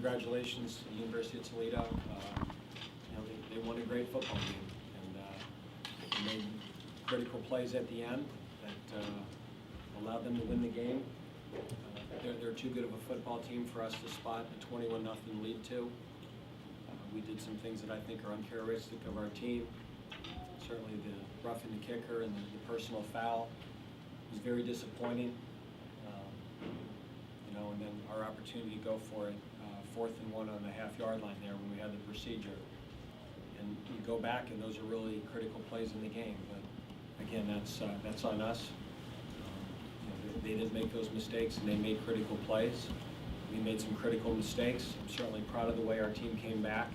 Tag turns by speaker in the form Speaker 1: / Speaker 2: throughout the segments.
Speaker 1: congratulations to the University of Toledo. They won a great football game, and they made critical plays at the end that allowed them to win the game. They're too good of a football team for us to spot a 21-0 lead to. We did some things that I think are uncharacteristic of our team. Certainly the roughing the kicker and the personal foul was very disappointing. And then our opportunity to go for it, 4th and 1 on the half-yard line there when we had the procedure. And you go back, and those are really critical plays in the game. But again, that's on us. They didn't make those mistakes, and they made critical plays. We made some critical mistakes. I'm certainly proud of the way our team came back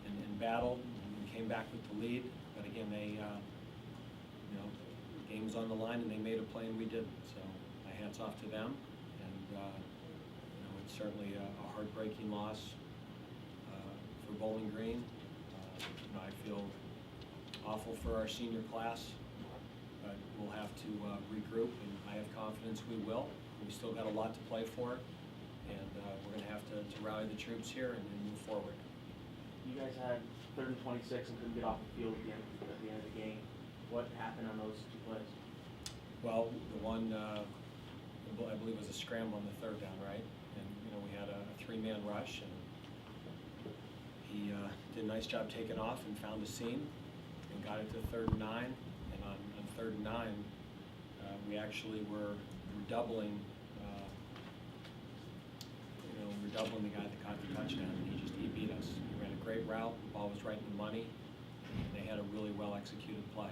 Speaker 1: and battled and came back with the lead. But again, the game was on the line, and they made a play, and we didn't. So my hats off to them. And it's certainly a heartbreaking loss for Bowling Green. I feel awful for our senior class, but we'll have to regroup, and I have confidence we will. We still got a lot to play for, and we're going to have to rally the troops here and move forward.
Speaker 2: You guys had 3rd and 26 and couldn't get off the field at the end of the game. What happened on those 2 plays?
Speaker 1: Well, the one I believe was a scramble on the 3rd down, right? And we had a 3-man rush, and he did a nice job taking off and found a seam and got it to 3rd and 9. And on 3rd and 9, we actually were doubling. We were doubling the guy that caught the touchdown, and he beat us. He ran a great route. The ball was right in the money, and they had a really well executed play.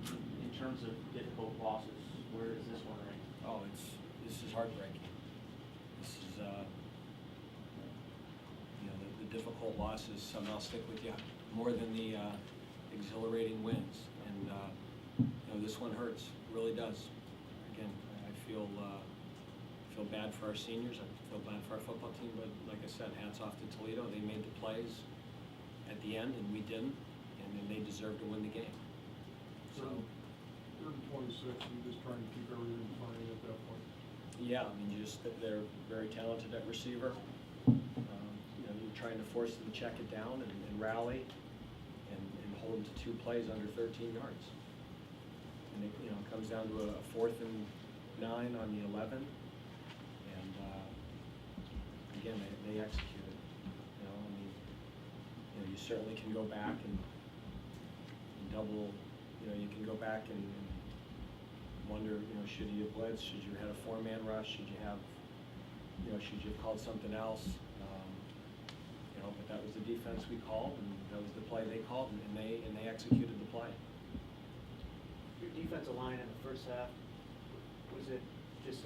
Speaker 2: In terms of difficult losses, where does this one rank?
Speaker 1: Oh, this is heartbreaking. This is the difficult losses somehow stick with you more than the exhilarating wins, and this one hurts. It really does. Again, I feel bad for our seniors. I feel bad for our football team, but like I said, hats off to Toledo. They made the plays at the end, and we didn't, and then they deserved to win the game. So.
Speaker 3: 3rd and 26, you're just trying to keep everything playing at that point.
Speaker 1: Yeah, I mean, they're very talented at receiver. You're trying to force them to check it down and rally and hold them to 2 plays under 13 yards. And it comes down to a 4th and 9 on the 11. And again, they executed. You certainly can go back and double. You can go back and wonder, should you have blitzed? Should you have had a 4-man rush? Should you have, should you have called something else? But that was the defense we called, and that was the play they called, and they executed the play.
Speaker 4: Your defensive line in the first half, was it just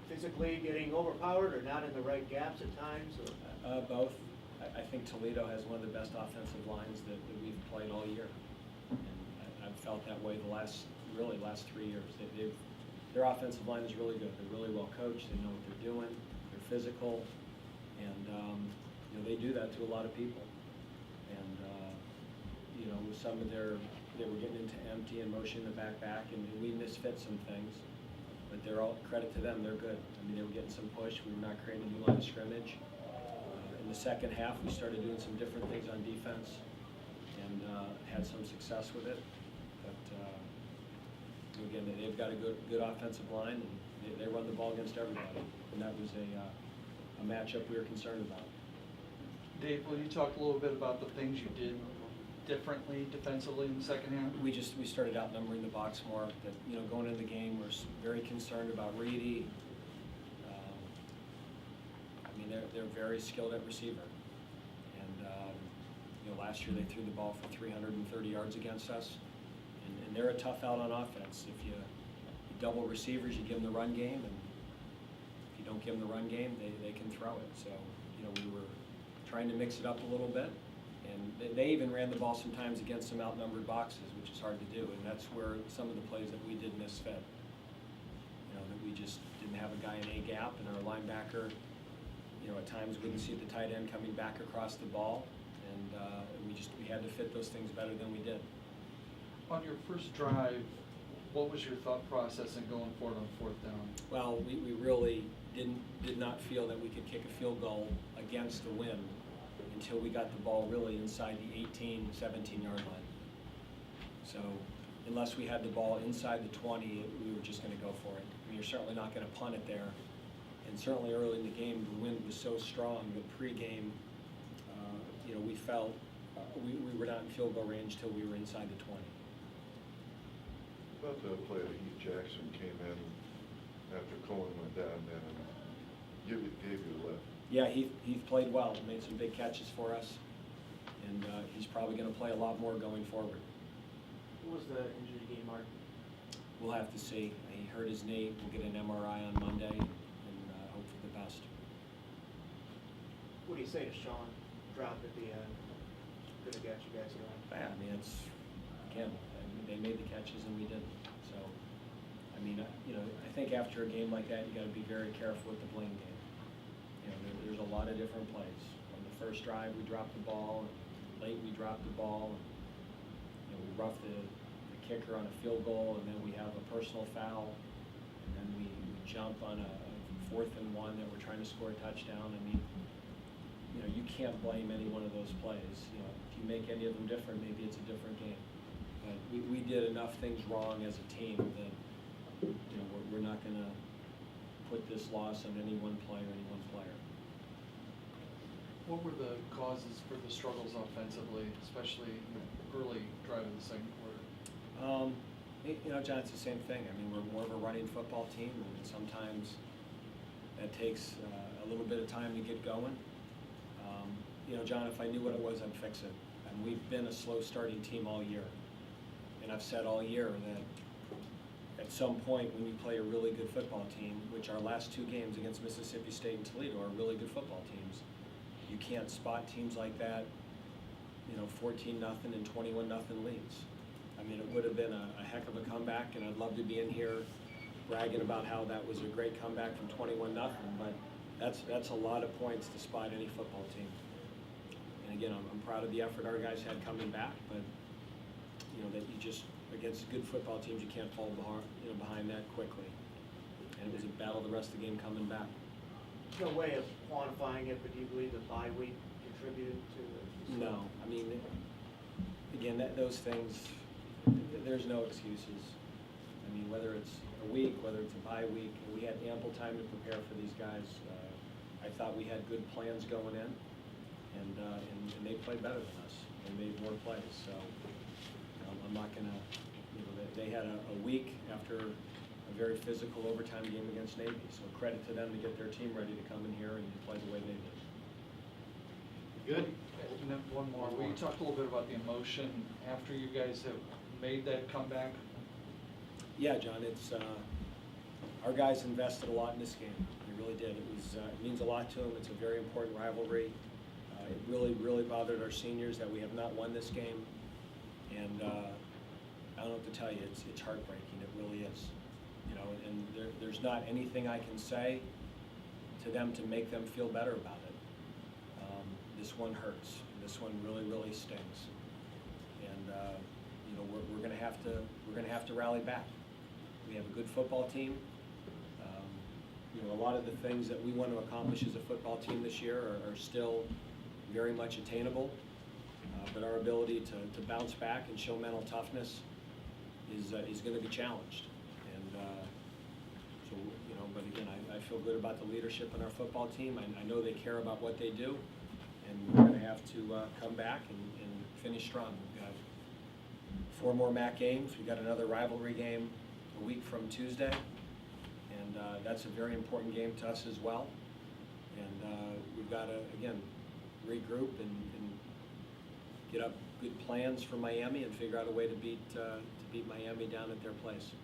Speaker 4: physically getting overpowered, or not in the right gaps at times? Or?
Speaker 1: Both. I think Toledo has one of the best offensive lines that we've played all year. And I've felt that way the last 3 years. Their offensive line is really good. They're really well coached. They know what they're doing. They're physical, and they do that to a lot of people. And with some of they were getting into empty and motion in the back, and we misfit some things. But they're all credit to them. They're good. I mean, they were getting some push. We were not creating a new line of scrimmage. In the second half, we started doing some different things on defense, and had some success with it. But again, they've got a good offensive line, and they run the ball against everybody. And that was a matchup we were concerned about.
Speaker 5: Dave, will you talk a little bit about the things you did differently defensively in the second half?
Speaker 1: We started outnumbering the box more. That going into the game, we're very concerned about Reedy. They're very skilled at receiver, and last year they threw the ball for 330 yards against us, and they're a tough out on offense. If you double receivers, you give them the run game, and if you don't give them the run game, they can throw it. So we were trying to mix it up a little bit, and they even ran the ball sometimes against some outnumbered boxes, which is hard to do, and that's where some of the plays that we did misfit. That we just didn't have a guy in A gap, and our linebacker, at times wouldn't see the tight end coming back across the ball, and we had to fit those things better than we did.
Speaker 5: On your first drive, What was your thought process in going for it on fourth down?
Speaker 1: Well, we really did not feel that we could kick a field goal against the wind until we got the ball really inside the 18, 17-yard line. So unless we had the ball inside the 20, we were just going to go for it. I mean, you're certainly not going to punt it there. And certainly early in the game, the wind was so strong that pregame, we felt we were not in field goal range till we were inside the 20.
Speaker 6: About the play that Heath Jackson came in after Cohen went down then and gave you a lift.
Speaker 1: Yeah, Heath played well, made some big catches for us, and he's probably going to play a lot more going forward.
Speaker 2: What was the injury to Gabe Martin?
Speaker 1: We'll have to see. He hurt his knee. We'll get an MRI on Monday and hope for the best.
Speaker 4: What do you say to Sean drop at the end? Could have got you guys going.
Speaker 1: Yeah, I mean, they made the catches and we didn't. So, I mean, I think after a game like that, you got to be very careful with the blame game. There's a lot of different plays. On the first drive, we dropped the ball. Late, we dropped the ball. We roughed the kicker on a field goal, and then we have a personal foul, and then we jump on a 4th and 1 that we're trying to score a touchdown. I mean, you can't blame any one of those plays. If you make any of them different, maybe it's a different game. But we did enough things wrong as a team that we're not going to put this loss on any one player, any one player.
Speaker 5: What were the causes for the struggles offensively, especially early drive of the second quarter?
Speaker 1: John, it's the same thing. I mean, we're more of a running football team, and sometimes that takes a little bit of time to get going. John, if I knew what it was, I'd fix it. And we've been a slow starting team all year. And I've said all year that at some point when you play a really good football team, which our last 2 games against Mississippi State and Toledo are really good football teams, you can't spot teams like that, 14-0 and 21-0 leads. I mean, it would have been a heck of a comeback, and I'd love to be in here bragging about how that was a great comeback from 21-0, but that's a lot of points to spot any football team. And again, I'm proud of the effort our guys had coming back, but that you just, against good football teams, you can't fall behind that quickly. And it was a battle the rest of the game coming back.
Speaker 4: No way of quantifying it, but do you believe the bye week contributed to it?
Speaker 1: No, I mean, again, those things, there's no excuses. I mean, whether it's a week, whether it's a bye week, we had ample time to prepare for these guys. I thought we had good plans going in, and they played better than us. They made more plays, so I'm not going to, they had a week after a very physical overtime game against Navy, so credit to them to get their team ready to come in here and play the way they did.
Speaker 5: Good. And then one more. Will you talk a little bit about the emotion after you guys have made that comeback?
Speaker 1: Yeah, John, it's our guys invested a lot in this game. They really did. It means a lot to them. It's a very important rivalry. It really bothered our seniors that we have not won this game, and I don't know what to tell you. It's heartbreaking. It really is. And there's not anything I can say to them to make them feel better about it. This one hurts. This one really stings. And we're going to have to rally back. We have a good football team. A lot of the things that we want to accomplish as a football team this year are still very much attainable. But our ability to bounce back and show mental toughness is going to be challenged. But again, I feel good about the leadership in our football team. I know they care about what they do, and we're going to have to come back and finish strong. We've got 4 more MAC games. We've got another rivalry game a week from Tuesday, and that's a very important game to us as well. And we've got to, again, regroup and get up good plans for Miami and figure out a way to beat Miami down at their place.